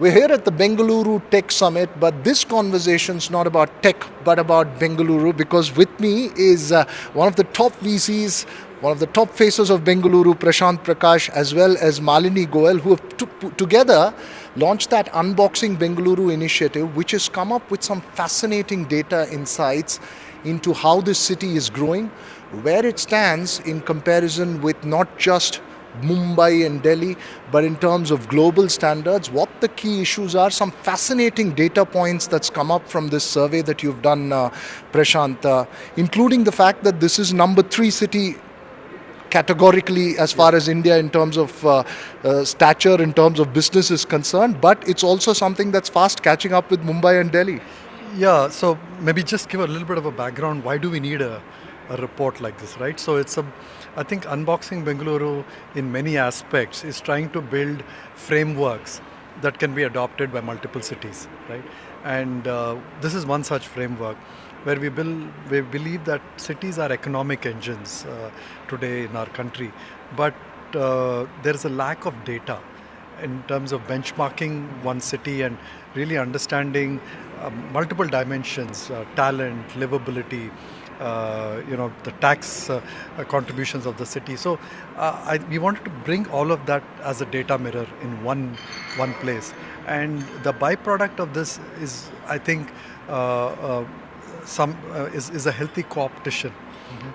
We're here at the Bengaluru Tech Summit, but this conversation is not about tech, but about Bengaluru because with me is one of the top VCs, one of the top faces of Bengaluru, Prashant Prakash, as well as Malini Goel, who have together launched that Unboxing Bengaluru initiative, which has come up with some fascinating data insights into how this city is growing, where it stands in comparison with not just Mumbai and Delhi, but in terms of global standards, what the key issues are, some fascinating data points that's come up from this survey that you've done, Prashant, including the fact that this is number 3 city categorically as far as India in terms of stature, in terms of business is concerned, but it's also something that's fast catching up with Mumbai and Delhi. Yeah, so maybe just give a little bit of a background. Why do we need a report like this, right? So I think Unboxing Bengaluru in many aspects is trying to build frameworks that can be adopted by multiple cities, right? And this is one such framework where we believe that cities are economic engines today in our country, but there is a lack of data in terms of benchmarking one city and really understanding multiple dimensions, talent, livability, the tax contributions of the city. So we wanted to bring all of that as a data mirror in one place. And the byproduct of this is, I think, is a healthy co-opetition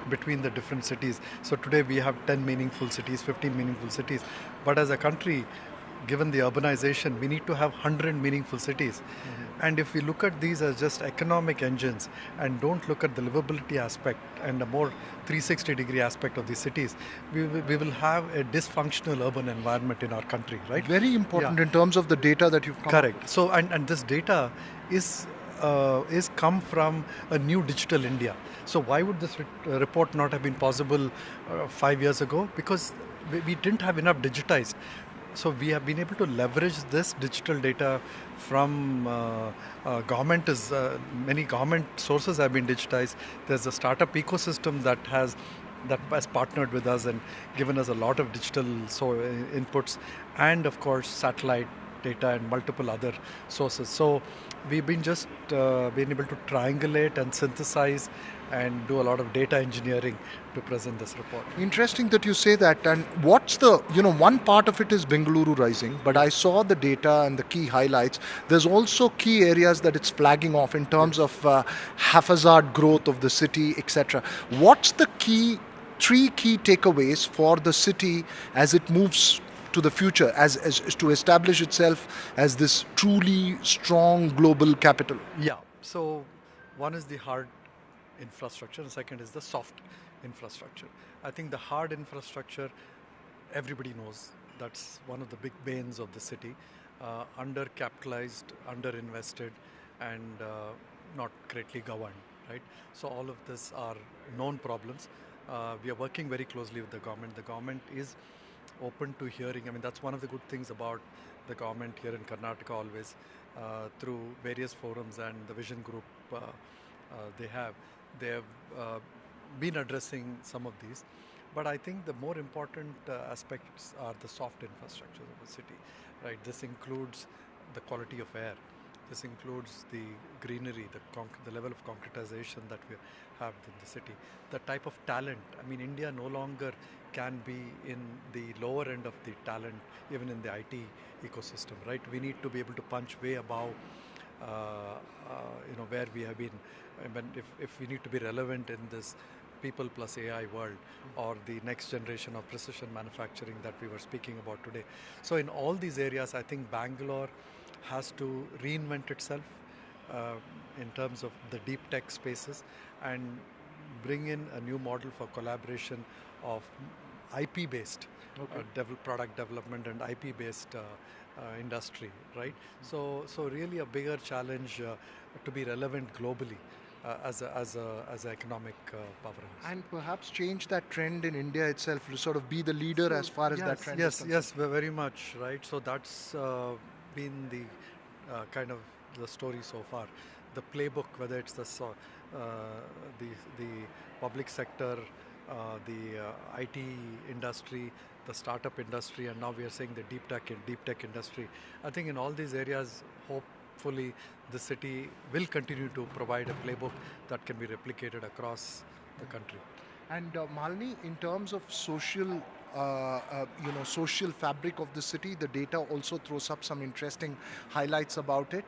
between the different cities. So today we have 10 meaningful cities, 15 meaningful cities. But as a country, given the urbanization, we need to have 100 meaningful cities. And if we look at these as just economic engines and don't look at the livability aspect and a more 360-degree aspect of these cities, we will have a dysfunctional urban environment in our country, right? Very important in terms of the data that you've come up Correct. So, and this data is come from a new digital India. So why would this report not have been possible 5 years ago? Because we didn't have enough digitized. So we have been able to leverage this digital data from government. Many government sources have been digitized. There's a startup ecosystem that has partnered with us and given us a lot of digital inputs, and of course satellite data and multiple other sources. So we've been been able to triangulate and synthesize and do a lot of data engineering to present this report. Interesting that you say that. And what's one part of it is Bengaluru Rising, but I saw the data and the key highlights. There's also key areas that it's flagging off in terms of haphazard growth of the city, etc. What's the three key takeaways for the city as it moves to the future, as to establish itself as this truly strong global capital? Yeah. So one is the hard infrastructure, and second is the soft infrastructure. I think the hard infrastructure, everybody knows that's one of the big banes of the city. Undercapitalized, underinvested, and not greatly governed, right? So all of this are known problems. We are working very closely with the government. The government is open to hearing. I mean, that's one of the good things about the government here in Karnataka always, through various forums and the vision group they have been addressing some of these. But I think the more important aspects are the soft infrastructure of the city, right? This includes the quality of air. This includes the greenery, the level of concretization that we have in the city, the type of talent. I mean, India no longer can be in the lower end of the talent, even in the IT ecosystem, right? We need to be able to punch way above, where we have been. I mean, if we need to be relevant in this people plus AI world, or the next generation of precision manufacturing that we were speaking about today. So in all these areas, I think Bangalore has to reinvent itself in terms of the deep tech spaces and bring in a new model for collaboration of IP-based product development and IP-based industry, right? So really a bigger challenge to be relevant globally as an economic powerhouse. And perhaps change that trend in India itself to sort of be the leader as far as that trend is concerned. Yes, very much, right? So that's been the kind of the story so far. The playbook, whether it's the public sector, the IT industry, the startup industry, and now we are saying the deep tech industry. I think in all these areas, hopefully, the city will continue to provide a playbook that can be replicated across the country. And Malini, in terms of social fabric of the city, the data also throws up some interesting highlights about it.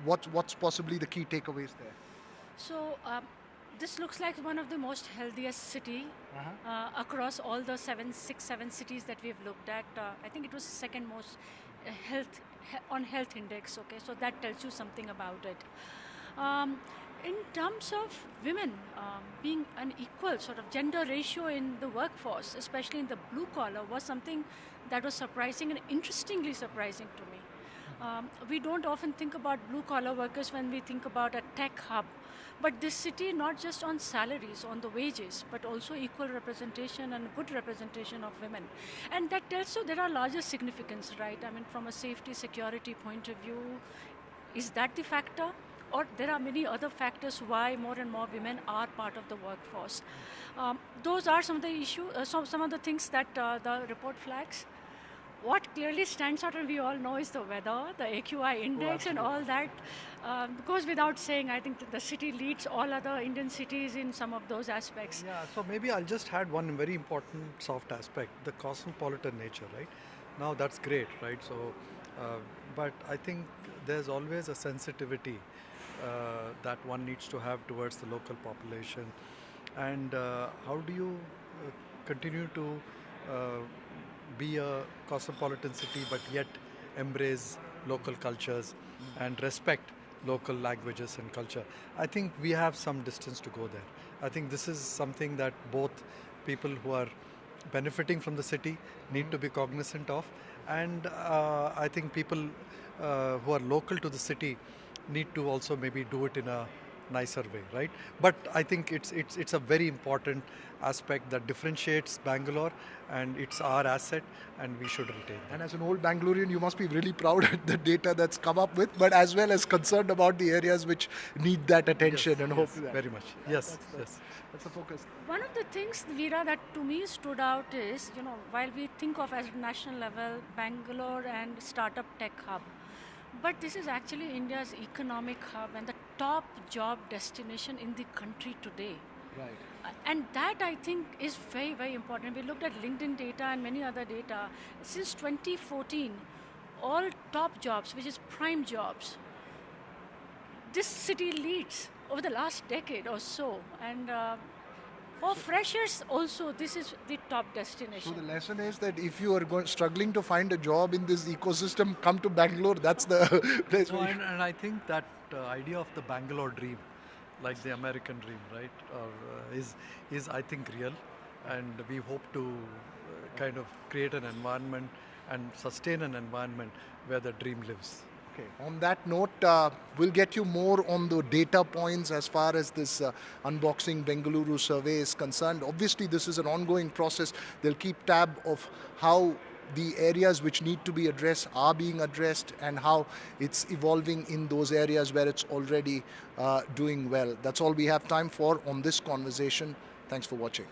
What's possibly the key takeaways there? So this looks like one of the most healthiest city across all the seven cities that we've looked at. I think it was second most on health index. Okay, so that tells you something about it. Um, in terms of women being an equal sort of gender ratio in the workforce, especially in the blue collar, was something that was surprising and interestingly surprising to me. We don't often think about blue collar workers when we think about a tech hub. But this city, not just on salaries, on the wages, but also equal representation and good representation of women. And that tells you there are larger significance, right? I mean, from a safety, security point of view, is that the factor? Or there are many other factors why more and more women are part of the workforce. Those are some of the issues, some of the things that the report flags. What clearly stands out, and we all know, is the weather, the AQI index, and all that. Goes without saying, I think the city leads all other Indian cities in some of those aspects. Yeah, so maybe I'll just add one very important soft aspect, the cosmopolitan nature, right? Now that's great, right? So, but I think there's always a sensitivity that one needs to have towards the local population. And how do you continue to be a cosmopolitan city but yet embrace local cultures and respect local languages and culture? I think we have some distance to go there. I think this is something that both people who are benefiting from the city need to be cognizant of, and I think people who are local to the city need to also maybe do it in a nicer way, right? But I think it's a very important aspect that differentiates Bangalore, and it's our asset, and we should retain that. And as an old Bangalorean, you must be really proud at the data that's come up with, but as well as concerned about the areas which need that attention Yes, and yes, hope that. very much. Yes, yes. That's the focus. One of the things, Veera, that to me stood out is, while we think of as national level, Bangalore and startup tech hub, but this is actually India's economic hub and the top job destination in the country today. Right. And that, I think, is very, very important. We looked at LinkedIn data and many other data. Since 2014, all top jobs, which is prime jobs, this city leads over the last decade or so. And for freshers also, this is the top So destination. the lesson is that if you are struggling to find a job in this ecosystem, come to Bangalore. That's the place No, where and I think that idea of the Bangalore dream, like the American dream, right, is I think real, and we hope to kind of create an environment and sustain an environment where the dream lives. Okay. On that note, we'll get you more on the data points as far as this unboxing Bengaluru survey is concerned. Obviously, this is an ongoing process. They'll keep tab of how the areas which need to be addressed are being addressed and how it's evolving in those areas where it's already doing well. That's all we have time for on this conversation. Thanks for watching.